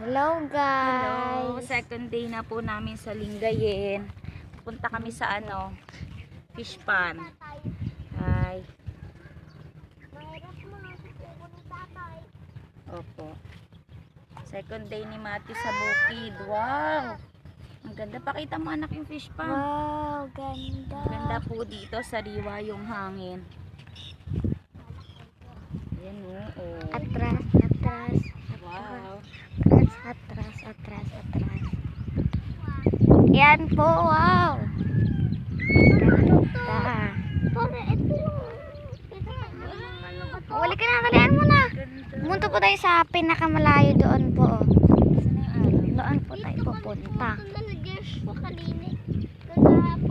Hello Hello, guys. second day na po namin sa Lingayen. Punta kami sa fish pond. Hi. Opo. Second day ni Matthew sa bukid. Wow! Ang ganda. Pakita mo anak yung fish pond. Wow, ganda. Ang ganda po dito, sariwa yung hangin. Ayan o. Atras. Wow. Atras. Yan po, wow. Ganda. Wali ka na, dalian mo na. Pumunta po tayo sa pinakamalayo doon po. Doon po tayo pupunta.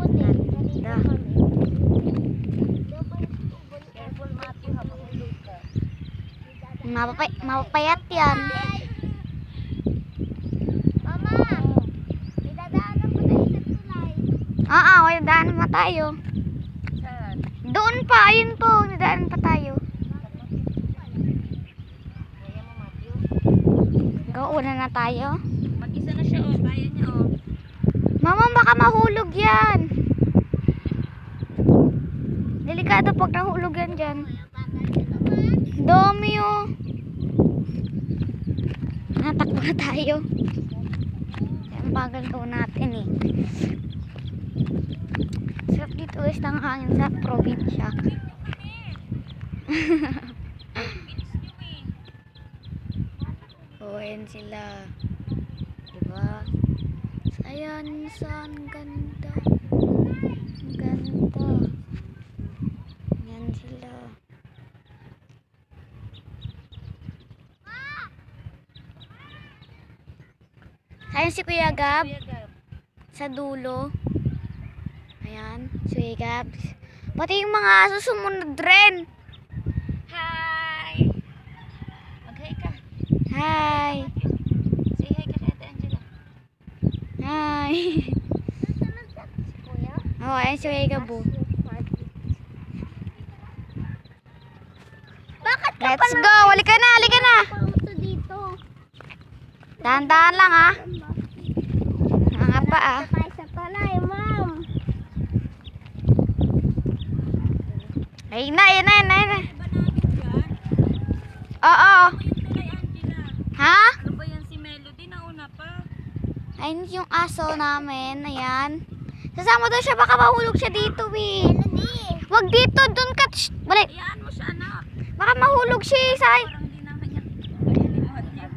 Ganda. Careful Matthew, habang ka. Mapapayat yan. Mama, may dadaanan po tayo sa tulay. May daan pa tayo. Saan? Doon pa, ayun po, nadaan pa tayo. Kaya mo Matthew? Una na tayo. Mag-isa na siya kaya niya Mama, baka mahulog yan. Delikado pag nahulog yan dyan. Dami Natakbo na tayo. Ang bagal ko natin Sarap dito guys ng hangin sa probinsya. Ayan sila. Diba? Ayan, saan ganda. Ang ganda. Ayan sila. Ayan si Kuya Gab. Sa dulo. Ayan, si Kuya Gab. Pati yung mga aso sumunod rin. Hi! Mag-hi ka. Hi. Say hi ka kay Ate Angela. Hi. Si Kuya? Ayan si Kuya Gab. Bakit ka Let's go. Halika na. pumunta dito? Dahan-dahan lang Mga pa Tayo sa tulay, ma'am. Ayun na. Oo. Ha? Ano ba yan si Melody? Nauna pa. Ayun yung aso namin. Ayan. Sasama daw siya. Baka mahulog siya dito Melody. Wag dito. Doon ka. Shh, balik. Iyaan mo siya anak. Baka mahulog siya. Say. Parang hindi naman yan. Ayan ni Matthew.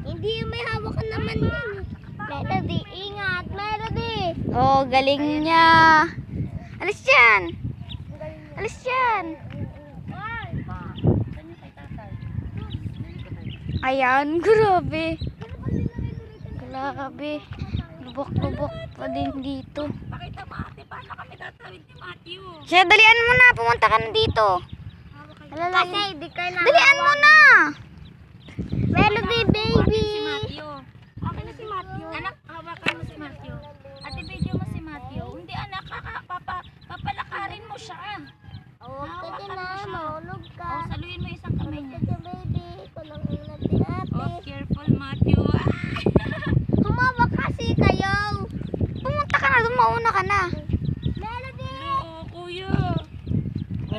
Hindi may hawak ka naman yan. Melody, ingat. Melody. Oh, galing niya. Alis yan. Saan yung kay tatay? Ayan. Grabe. Lubok pa din dito. Pakita mo ate, paano kami tatawid ni Matthew? Siya, dalian mo na. Pumunta ka na dito. Kasi di ka na. Dalian mo na. Melody, baby. Si Matthew. Okay na si Matthew. Anak, hawakan mo si Matthew. Ate, video mo si Matthew. Hindi anak, papalakarin mo siya. Huwag ka din na. Mahulog ka. Saluhin mo isang kamay niya. Kasi baby, kulangin natin ate. Careful Matthew. Humawa kasi kayo. Pumunta ka na. Mauna ka na. Melody. Oo, kuya.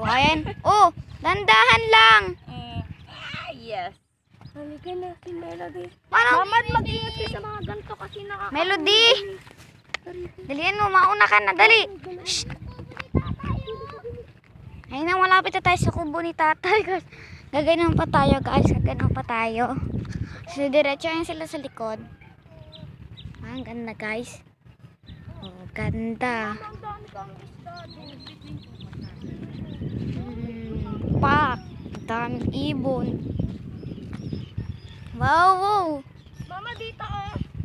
Ayan. Dandahan lang. Yes. Halika na si Melody. Paano? Mamad, mag-ingat kayo sa mga ganito kasi Melody. Dalian mo. Mauna ka na. Dali. Shh. Ayun na, malapit na tayo sa kubo ni tatay. Gaganon pa tayo guys. Gaganon pa tayo. So, diretso yan sila sa likod. Ang ganda guys. Ganda. Pak. Daming ibon. Wow. Mama, dito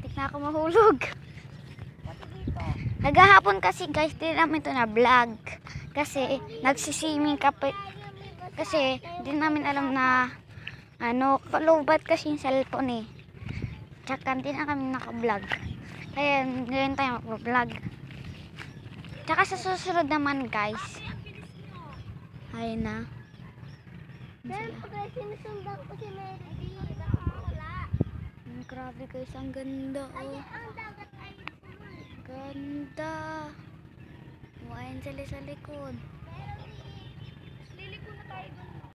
Tignan ako mahulog. Naghahapon kasi guys, di namin ito na vlog. Kasi nagsiswimming kasi di namin alam na kalubat kasi yung cellphone Tsaka hindi na kami naka-vlog. Kaya ngayon tayo mag-vlog. Tsaka sa susunod naman guys. Ayun na. Siyempre, sinusundan ko si Melody. Baka mawala. Grabe. Grabe guys, ang ganda oh. Ang dagat ay Ganda. Kumain sila sa likod. liliko na tayo dun